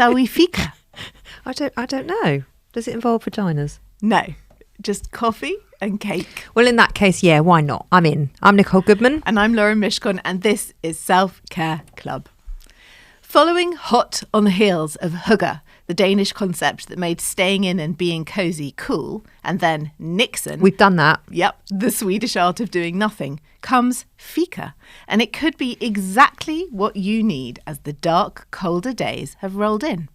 Shall we Fika? I don't know. Does it involve vaginas? No, just coffee and cake. Well, in that case, yeah, why not? I'm in. I'm Nicole Goodman. And I'm Lauren Mishcon, and this is Self-Care Club. Following hot on the heels of hygge, the Danish concept that made staying in and being cosy cool, and then Nixon. We've done that. Yep, the Swedish art of doing nothing, comes Fika. And it could be exactly what you need as the dark, colder days have rolled in.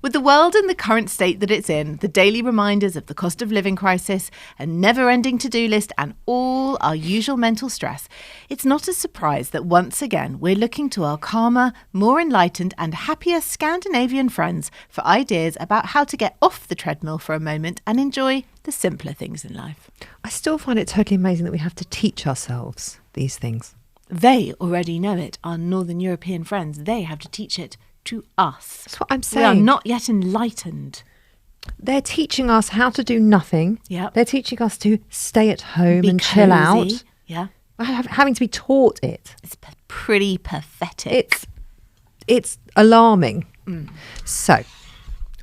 With the world in the current state that it's in, the daily reminders of the cost of living crisis, a never-ending to-do list and all our usual mental stress, it's not a surprise that once again we're looking to our calmer, more enlightened and happier Scandinavian friends for ideas about how to get off the treadmill for a moment and enjoy the simpler things in life. I still find it totally amazing that we have to teach ourselves these things. They already know it, our Northern European friends. They have to teach it to us. That's what I'm saying. We are not yet enlightened. They're teaching us how to do nothing. Yep. They're teaching us to stay at home Be and chill cozy. out. Yeah. Having to be taught it. It's pretty pathetic. It's alarming. So,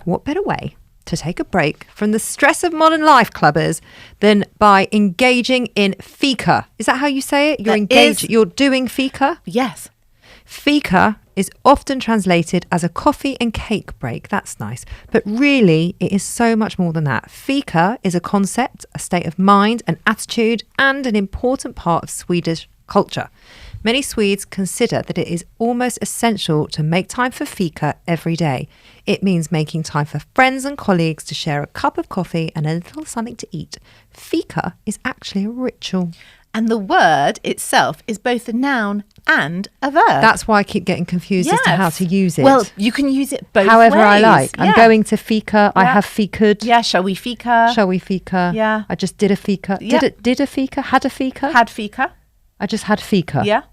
what better way to take a break from the stress of modern life, clubbers, than by engaging in Fika? Is that how you say it? You're doing Fika? Yes. Fika is often translated as a coffee and cake break. That's nice. But really, it is so much more than that. Fika is a concept, a state of mind, an attitude, and an important part of Swedish culture. Many Swedes consider that it is almost essential to make time for Fika every day. It means making time for friends and colleagues to share a cup of coffee and a little something to eat. Fika is actually a ritual. And the word itself is both a noun and a verb. That's why I keep getting confused as to how to use it. Well, you can use it both however ways. I like. Yeah. I'm going to Fika. I have fikued. Yeah, shall we Fika? Shall we Fika? Yeah. I just did a Fika. Yeah. Did a Fika? Had a Fika? Had Fika. I just had Fika. Yeah.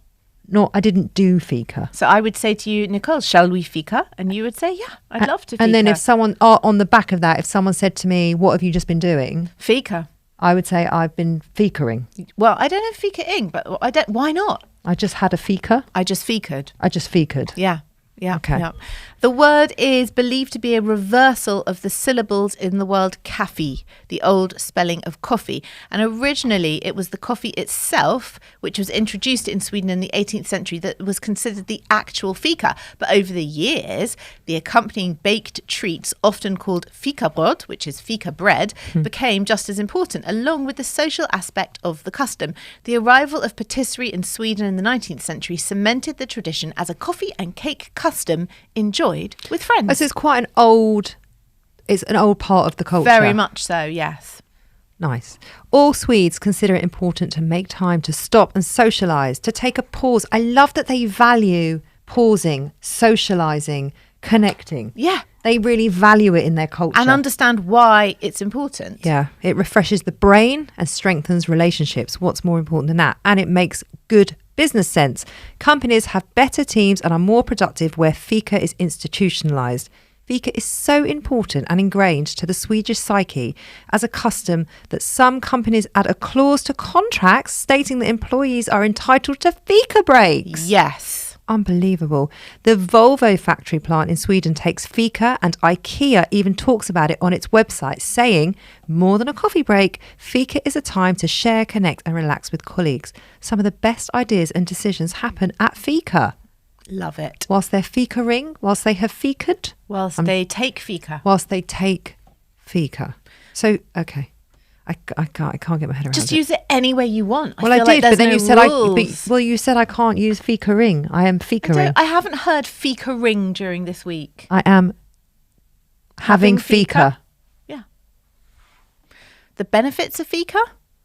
No, I didn't do Fika. So I would say to you, Nicole, shall we Fika? And you would say, yeah, I'd love to Fika. And then if someone, on the back of that, if someone said to me, what have you just been doing? Fika. I would say I've been Fikaing. Well, I don't know Fika-ing, but why not? I just had a Fika. I just Fikaed. I just Fikaed. Yeah. Yeah. Okay. Yeah. The word is believed to be a reversal of the syllables in the word kaffe, the old spelling of coffee. And originally it was the coffee itself, which was introduced in Sweden in the 18th century, that was considered the actual fika. But over the years, the accompanying baked treats, often called fikabröd, which is fika bread, became just as important, along with the social aspect of the custom. The arrival of patisserie in Sweden in the 19th century cemented the tradition as a coffee and cake custom enjoyed with friends. This is quite an old part of the culture. Very much so, yes. Nice. All Swedes consider it important to make time to stop and socialise, to take a pause. I love that they value pausing, socialising, connecting. Yeah. They really value it in their culture. And understand why it's important. Yeah. It refreshes the brain and strengthens relationships. What's more important than that? And it makes good business sense. Companies have better teams and are more productive where Fika is institutionalised. Fika is so important and ingrained to the Swedish psyche as a custom that some companies add a clause to contracts stating that employees are entitled to Fika breaks. Yes. Unbelievable. The Volvo factory plant in Sweden takes Fika, and IKEA even talks about it on its website, saying, more than a coffee break, Fika is a time to share, connect and relax with colleagues. Some of the best ideas and decisions happen at Fika. Love it. Whilst they're Fikaing, whilst they have Fikaed. Whilst they take Fika. Whilst they take Fika. So, okay. I can't get my head around Just it. use it any way you want. Well, I did, like but then no you said rules. you said I can't use Fikaing. I am Fikaing. I haven't heard Fika-ring during this week. I am having Fika. Yeah. The benefits of Fika?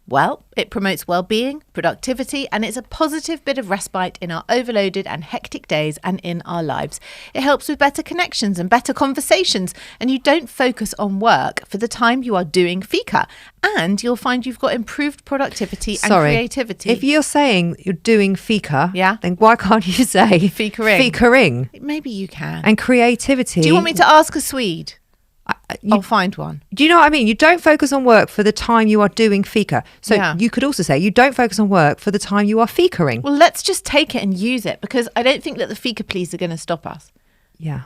Well, it promotes well-being, productivity, and it's a positive bit of respite in our overloaded and hectic days and in our lives. It helps with better connections and better conversations, and you don't focus on work for the time you are doing Fika, and you'll find you've got improved productivity and creativity. If you're saying you're doing Fika, Yeah. then why can't you say Fika-ring? Fikaing? Maybe you can. And creativity. Do you want me to ask a Swede? I'll find one. Do you know what I mean? You don't focus on work for the time you are doing Fika. So Yeah. you could also say you don't focus on work for the time you are Fikaing. Well, let's just take it and use it, because I don't think that the Fika please are going to stop us. Yeah.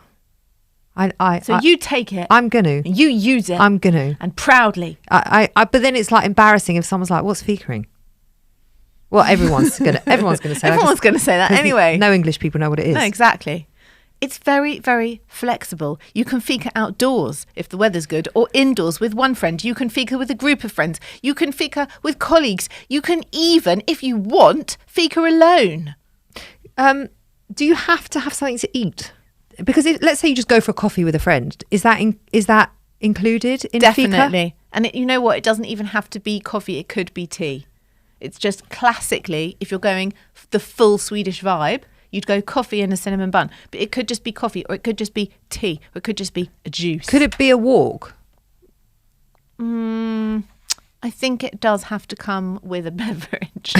So you take it. I'm gonna. You use it. I'm gonna. And proudly. But then it's like embarrassing if someone's like, "What's fikaing?" Well, everyone's gonna say that. Everyone's gonna say that anyway. No English people know what it is. No, exactly. It's very, very flexible. You can fika outdoors if the weather's good, or indoors with one friend. You can fika with a group of friends. You can fika with colleagues. You can even, if you want, fika alone. Do you have to have something to eat? Because let's say you just go for a coffee with a friend. Is that included in Definitely. fika? And you know what? It doesn't even have to be coffee. It could be tea. It's just classically, if you're going the full Swedish vibe, you'd go coffee and a cinnamon bun. But it could just be coffee, or it could just be tea, or it could just be a juice. Could it be a walk? I think it does have to come with a beverage.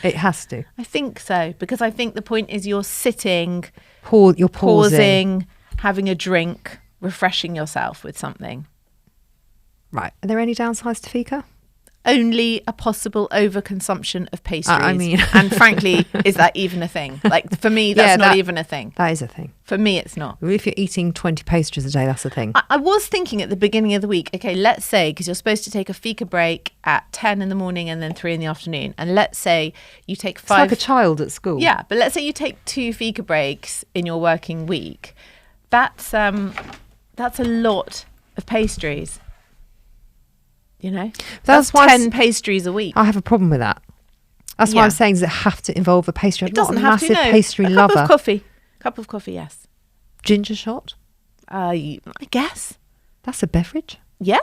It has to. I think so, because I think the point is you're sitting, You're pausing, having a drink, refreshing yourself with something. Right. Are there any downsides to fika? Only a possible overconsumption of pastries. And frankly, is that even a thing? Like, for me, that's not even a thing. That is a thing. For me, it's not. If you're eating 20 pastries a day, that's a thing. I was thinking at the beginning of the week, okay, let's say, because you're supposed to take a fika break at 10 in the morning and then 3 in the afternoon. And let's say you take 5. It's like a child at school. Yeah, but let's say you take 2 fika breaks in your working week. That's a lot of pastries. You know, that's why 10 pastries a week. I have a problem with that. That's why I'm saying, does it have to involve a pastry? It doesn't have to. I'm not a massive pastry lover. Cup of coffee, yes. Ginger shot? I guess. That's a beverage? Yeah.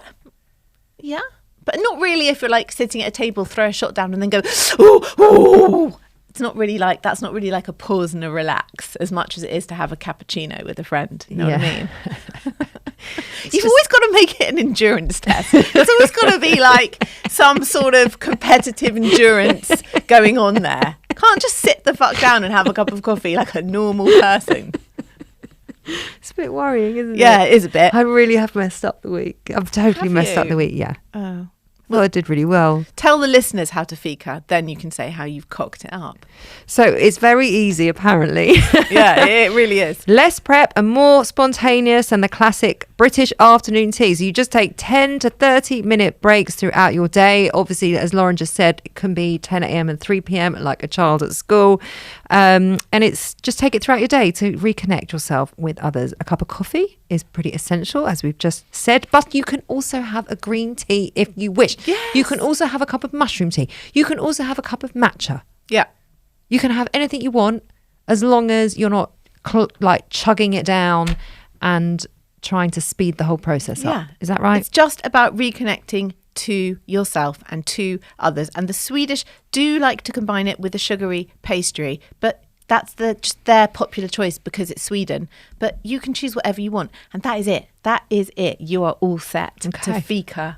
But not really if you're like sitting at a table, throw a shot down and then go, ooh. It's not really like, that's not really like a pause and a relax as much as it is to have a cappuccino with a friend. You know what I mean? You've always got to make it an endurance test. It's always got to be like some sort of competitive endurance going on there. Can't just sit the fuck down and have a cup of coffee like a normal person. It's a bit worrying, isn't it? Yeah, it is a bit. I really have messed up the week. I've totally messed up the week, yeah. Oh. Well, I did really well. Tell the listeners how to fika, then you can say how you've cocked it up. So it's very easy, apparently. Yeah, it really is. Less prep and more spontaneous than the classic British afternoon tea. So you just take 10 to 30 minute breaks throughout your day. Obviously, as Lauren just said, it can be 10 a.m. and 3 p.m. like a child at school. And it's just take it throughout your day to reconnect yourself with others. A cup of coffee is pretty essential, as we've just said, but you can also have a green tea if you wish. Yes. You can also have a cup of mushroom tea. You can also have a cup of matcha. Yeah. You can have anything you want as long as you're not chugging it down and trying to speed the whole process up. Is that right? It's just about reconnecting to yourself and to others. And the Swedish do like to combine it with a sugary pastry, but that's just their popular choice because it's Sweden. But you can choose whatever you want. And that is it. That is it. You are all set to fika.